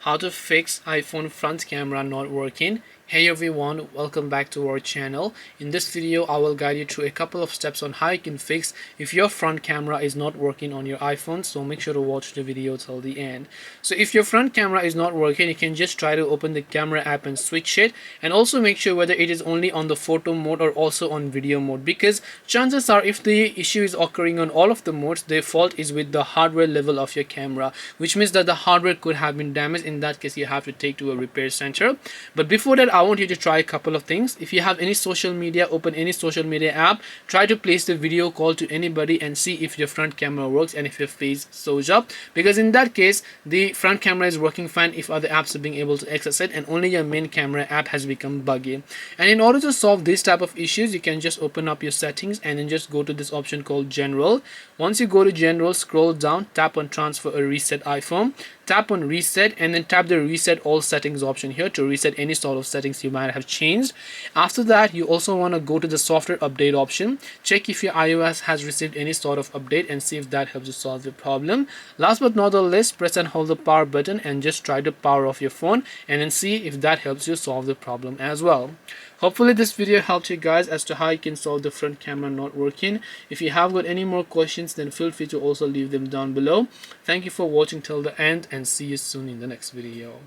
How to fix iPhone front camera not working. Hey everyone, welcome back to our channel. In this video I will guide you through a couple of steps on how you can fix if your front camera is not working on your iPhone, so make sure to watch the video till the end. So if your front camera is not working, you can just try to open the camera app and switch it, and also make sure whether it is only on the photo mode or also on video mode, because chances are if the issue is occurring on all of the modes, the fault is with the hardware level of your camera, which means that the hardware could have been damaged. In that case, you have to take to a repair center. But before that, I want you to try a couple of things. If you have any social media, open any social media app, try to place the video call to anybody and see if your front camera works and if your face shows up, because in that case the front camera is working fine if other apps are being able to access it and only your main camera app has become buggy. And in order to solve this type of issues, you can just open up your settings and then just go to this option called general. Once you go to general, scroll down, tap on transfer or reset iPhone, tap on reset, and then tap the reset all settings option here to reset any sort of settings you might have changed. After that, you also want to go to the software update option, check if your iOS has received any sort of update and see if that helps you solve the problem. Last but not the least, press and hold the power button and just try to power off your phone and then see if that helps you solve the problem as well. Hopefully this video helped you guys as to how you can solve the front camera not working. If you have got any more questions, then feel free to also leave them down below. Thank you for watching till the end and see you soon in the next video.